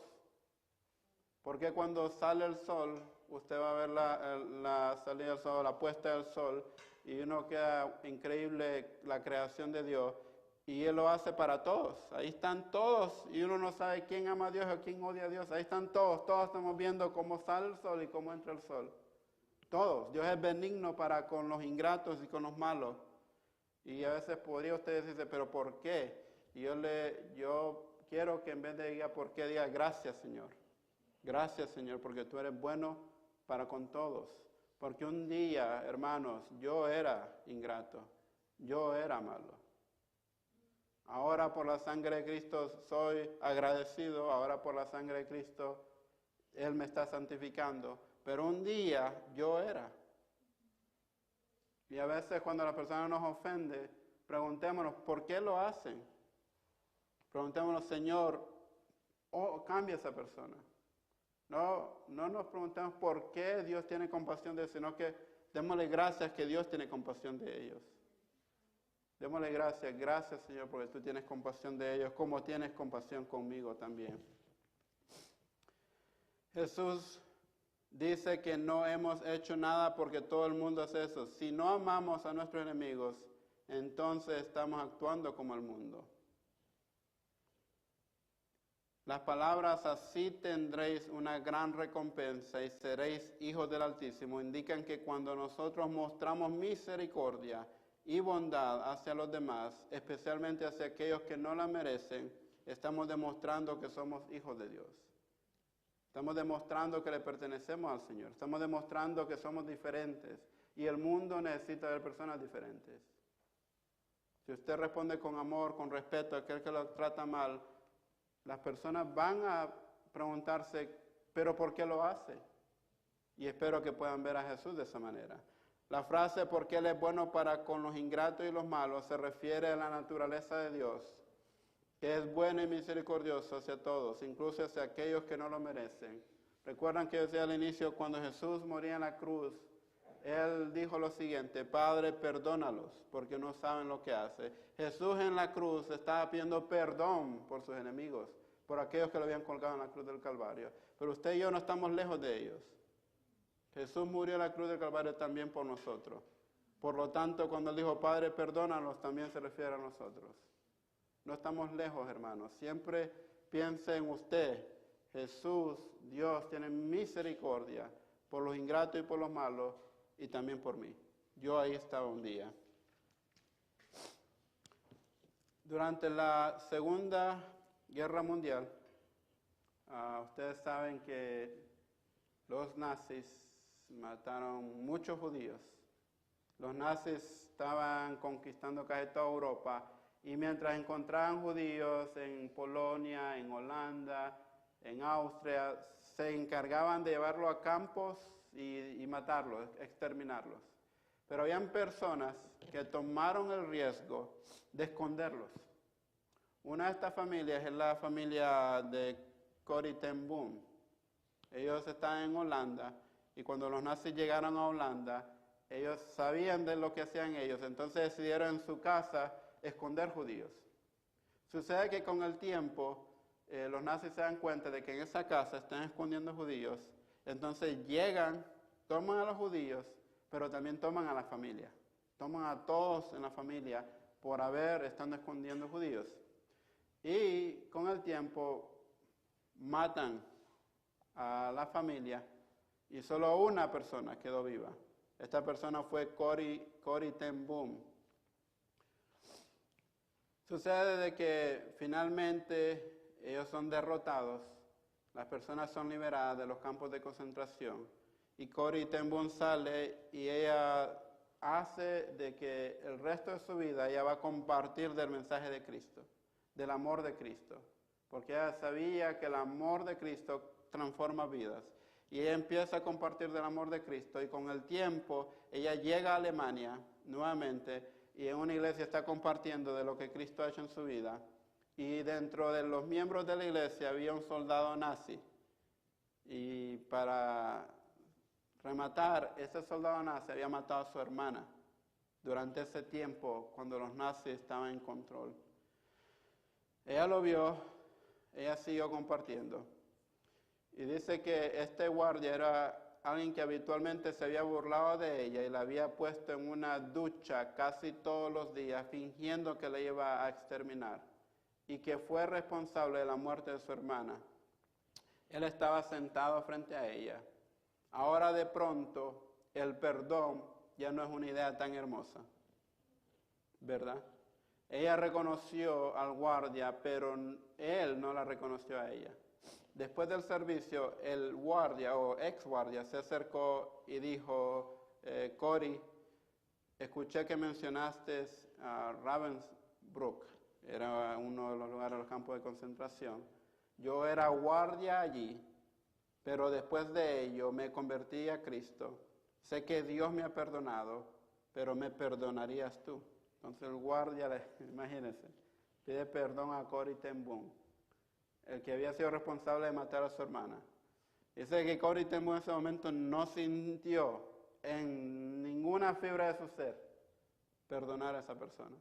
Speaker 1: ¿Por qué cuando sale el sol, usted va a ver la salida del sol, la puesta del sol, y uno queda increíble la creación de Dios, y Él lo hace para todos? Ahí están todos, y uno no sabe quién ama a Dios o quién odia a Dios. Ahí están todos estamos viendo cómo sale el sol y cómo entra el sol. Todos. Dios es benigno para con los ingratos y con los malos. Y a veces podría usted decirse, ¿pero por qué? Y yo quiero que en vez de diga por qué, diga gracias, Señor. Gracias, Señor, porque tú eres bueno para con todos. Porque un día, hermanos, yo era ingrato, yo era malo. Ahora por la sangre de Cristo soy agradecido, ahora por la sangre de Cristo Él me está santificando. Pero un día yo era. Y a veces cuando la persona nos ofende, preguntémonos, ¿por qué lo hacen? Preguntémonos, Señor, cambia esa persona. No nos preguntemos por qué Dios tiene compasión de ellos, sino que démosle gracias que Dios tiene compasión de ellos. Démosle gracias Señor, porque tú tienes compasión de ellos, como tienes compasión conmigo también. Jesús dice que no hemos hecho nada porque todo el mundo hace eso. Si no amamos a nuestros enemigos, entonces estamos actuando como el mundo. Las palabras así tendréis una gran recompensa y seréis hijos del Altísimo indican que cuando nosotros mostramos misericordia y bondad hacia los demás, especialmente hacia aquellos que no la merecen, estamos demostrando que somos hijos de Dios. Estamos demostrando que le pertenecemos al Señor. Estamos demostrando que somos diferentes y el mundo necesita ver personas diferentes. Si usted responde con amor, con respeto a aquel que lo trata mal, las personas van a preguntarse, ¿pero por qué lo hace? Y espero que puedan ver a Jesús de esa manera. La frase, porque Él es bueno para con los ingratos y los malos, se refiere a la naturaleza de Dios, que es bueno y misericordioso hacia todos, incluso hacia aquellos que no lo merecen. Recuerdan que yo decía al inicio, cuando Jesús moría en la cruz, Él dijo lo siguiente: Padre, perdónalos, porque no saben lo que hace. Jesús en la cruz estaba pidiendo perdón por sus enemigos, por aquellos que lo habían colgado en la cruz del Calvario. Pero usted y yo no estamos lejos de ellos. Jesús murió en la cruz del Calvario también por nosotros. Por lo tanto, cuando Él dijo, Padre, perdónalos, también se refiere a nosotros. No estamos lejos, hermanos. Siempre piense en usted. Jesús, Dios, tiene misericordia por los ingratos y por los malos, y también por mí. Yo ahí estaba un día. Durante la Segunda Guerra Mundial, ustedes saben que los nazis mataron muchos judíos. Los nazis estaban conquistando casi toda Europa, y mientras encontraban judíos en Polonia, en Holanda, en Austria, se encargaban de llevarlos a campos y matarlos, exterminarlos. Pero habían personas que tomaron el riesgo de esconderlos. Una de estas familias es la familia de Corrie ten Boom. Ellos estaban en Holanda, y cuando los nazis llegaron a Holanda, ellos sabían de lo que hacían ellos, entonces decidieron en su casa esconder judíos. Sucede que con el tiempo los nazis se dan cuenta de que en esa casa están escondiendo judíos, entonces llegan, toman a los judíos, pero también toman a la familia. Toman a todos en la familia por estando escondiendo judíos. Y con el tiempo matan a la familia y solo una persona quedó viva. Esta persona fue Corrie ten Boom. Sucede de que finalmente ellos son derrotados, las personas son liberadas de los campos de concentración, y Corrie ten Boom sale y ella hace de que el resto de su vida ella va a compartir del mensaje de Cristo, del amor de Cristo, porque ella sabía que el amor de Cristo transforma vidas. Y ella empieza a compartir del amor de Cristo, y con el tiempo ella llega a Alemania nuevamente y en una iglesia está compartiendo de lo que Cristo ha hecho en su vida. Y dentro de los miembros de la iglesia había un soldado nazi. Y para rematar, ese soldado nazi había matado a su hermana durante ese tiempo cuando los nazis estaban en control. Ella lo vio, ella siguió compartiendo. Y dice que este guardia era alguien que habitualmente se había burlado de ella y la había puesto en una ducha casi todos los días, fingiendo que la iba a exterminar, y que fue responsable de la muerte de su hermana. Él estaba sentado frente a ella. Ahora de pronto el perdón ya no es una idea tan hermosa, ¿verdad? Ella reconoció al guardia, pero él no la reconoció a ella. Después del servicio, el guardia o ex guardia se acercó y dijo, Corrie, escuché que mencionaste a Ravensbrück, era uno de los lugares de los campos de concentración. Yo era guardia allí, pero después de ello me convertí a Cristo. Sé que Dios me ha perdonado, pero me perdonarías tú. Entonces el guardia, imagínense, pide perdón a Corrie ten Boom, el que había sido responsable de matar a su hermana. Dice que Corrie ten Boom en ese momento no sintió en ninguna fibra de su ser perdonar a esa persona.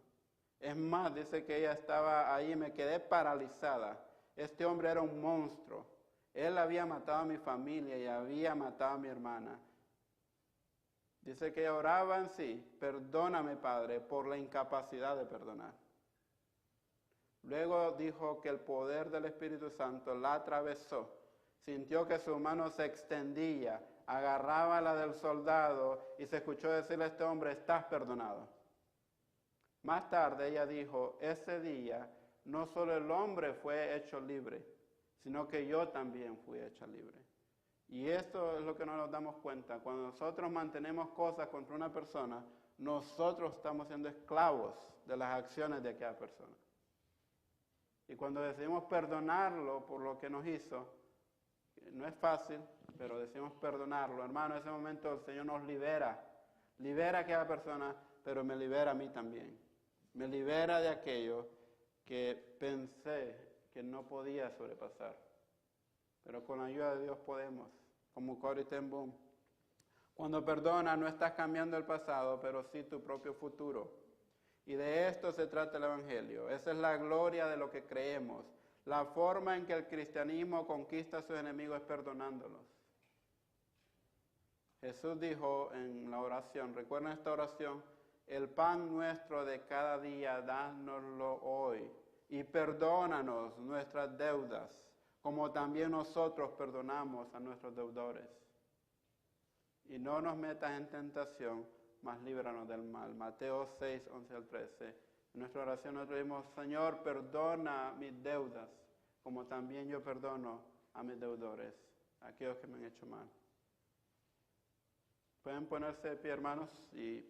Speaker 1: Es más, dice que ella estaba ahí, me quedé paralizada. Este hombre era un monstruo. Él había matado a mi familia y había matado a mi hermana. Dice que ella oraba en sí, perdóname, Padre, por la incapacidad de perdonar. Luego dijo que el poder del Espíritu Santo la atravesó. Sintió que su mano se extendía, agarraba la del soldado y se escuchó decirle a este hombre, estás perdonado. Más tarde ella dijo, ese día no solo el hombre fue hecho libre, sino que yo también fui hecha libre. Y esto es lo que no nos damos cuenta. Cuando nosotros mantenemos cosas contra una persona, nosotros estamos siendo esclavos de las acciones de aquella persona. Y cuando decidimos perdonarlo por lo que nos hizo, no es fácil, pero decidimos perdonarlo. Hermano, en ese momento el Señor nos libera. Libera a aquella persona, pero me libera a mí también. Me libera de aquello que pensé que no podía sobrepasar. pero con la ayuda de Dios podemos, como Corrie ten Boom. Cuando perdonas no estás cambiando el pasado, pero sí tu propio futuro. Y de esto se trata el Evangelio. Esa es la gloria de lo que creemos. La forma en que el cristianismo conquista a sus enemigos es perdonándolos. Jesús dijo en la oración, recuerden esta oración, el pan nuestro de cada día, dánoslo hoy. Y perdónanos nuestras deudas, como también nosotros perdonamos a nuestros deudores. Y no nos metas en tentación, mas líbranos del mal. Mateo 6, 11 al 13. En nuestra oración nosotros decimos, Señor, perdona mis deudas, como también yo perdono a mis deudores, a aquellos que me han hecho mal. Pueden ponerse de pie, hermanos, y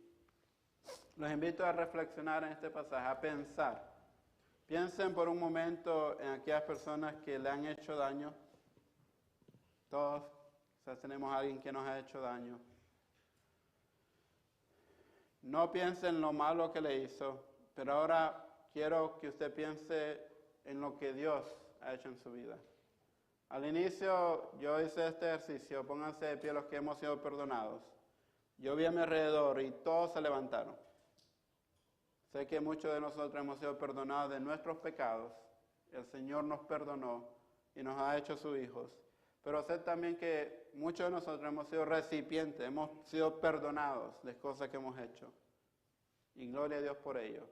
Speaker 1: los invito a reflexionar en este pasaje, a pensar. Piensen por un momento en aquellas personas que le han hecho daño. Todos, quizás tenemos a alguien que nos ha hecho daño. No piensen en lo malo que le hizo, pero ahora quiero que usted piense en lo que Dios ha hecho en su vida. Al inicio yo hice este ejercicio, pónganse de pie los que hemos sido perdonados. Yo vi a mi alrededor y todos se levantaron. Sé que muchos de nosotros hemos sido perdonados de nuestros pecados. El Señor nos perdonó y nos ha hecho sus hijos. Pero sé también que muchos de nosotros hemos sido recipientes, hemos sido perdonados de cosas que hemos hecho. Y gloria a Dios por ello.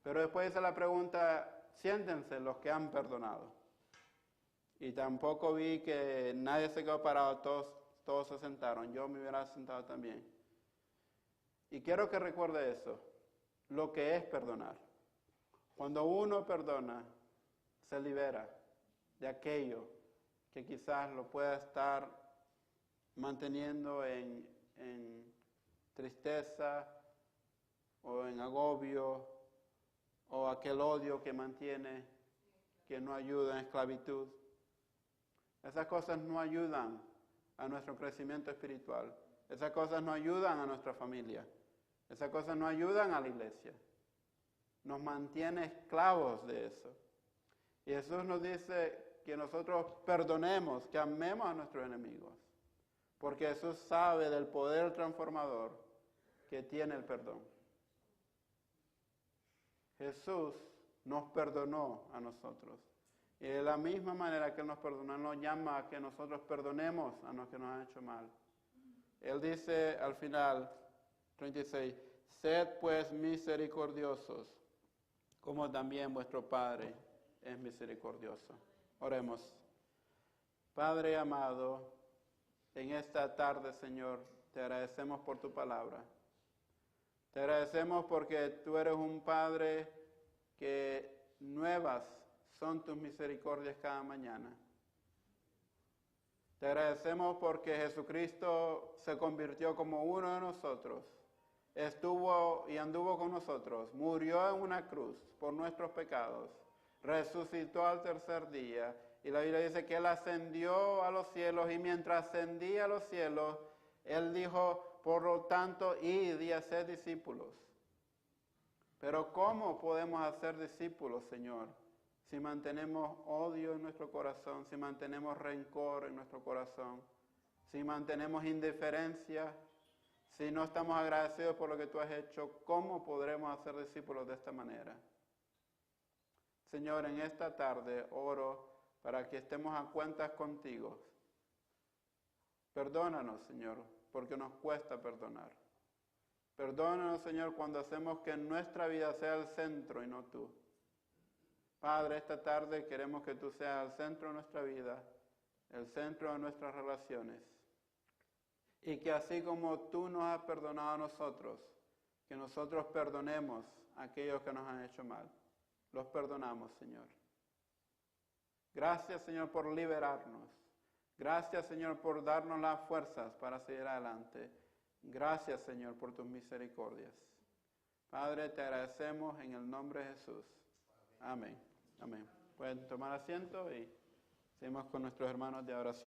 Speaker 1: Pero después hice la pregunta, siéntense los que han perdonado. Y tampoco vi que nadie se quedó parado, todos se sentaron. Yo me hubiera sentado también. Y quiero que recuerde eso, lo que es perdonar. Cuando uno perdona, se libera de aquello que quizás lo pueda estar manteniendo en tristeza o en agobio o aquel odio que mantiene, que no ayuda en esclavitud. Esas cosas no ayudan a nuestro crecimiento espiritual. Esas cosas no ayudan a nuestra familia. Esas cosas no ayudan a la iglesia. Nos mantiene esclavos de eso. Y Jesús nos dice que nosotros perdonemos, que amemos a nuestros enemigos. Porque Jesús sabe del poder transformador que tiene el perdón. Jesús nos perdonó a nosotros. Y de la misma manera que Él nos perdonó, Él nos llama a que nosotros perdonemos a los que nos han hecho mal. Él dice al final, 36, sed pues misericordiosos, como también vuestro Padre es misericordioso. Oremos. Padre amado, en esta tarde, Señor, te agradecemos por tu palabra. Te agradecemos porque tú eres un Padre que nuevas son tus misericordias cada mañana. Te agradecemos porque Jesucristo se convirtió como uno de nosotros. Estuvo y anduvo con nosotros. Murió en una cruz por nuestros pecados. Resucitó al tercer día. Y la Biblia dice que Él ascendió a los cielos. Y mientras ascendía a los cielos, Él dijo, por lo tanto, id y haced discípulos. Pero ¿cómo podemos hacer discípulos, Señor? Si mantenemos odio en nuestro corazón, si mantenemos rencor en nuestro corazón, si mantenemos indiferencia, si no estamos agradecidos por lo que tú has hecho, ¿cómo podremos hacer discípulos de esta manera? Señor, en esta tarde oro para que estemos a cuentas contigo. Perdónanos, Señor, porque nos cuesta perdonar. Perdónanos, Señor, cuando hacemos que nuestra vida sea el centro y no tú. Padre, esta tarde queremos que tú seas el centro de nuestra vida, el centro de nuestras relaciones. Y que así como tú nos has perdonado a nosotros, que nosotros perdonemos a aquellos que nos han hecho mal. Los perdonamos, Señor. Gracias, Señor, por liberarnos. Gracias, Señor, por darnos las fuerzas para seguir adelante. Gracias, Señor, por tus misericordias. Padre, te agradecemos en el nombre de Jesús. Amén. Amén. Pueden tomar asiento y seguimos con nuestros hermanos de oración.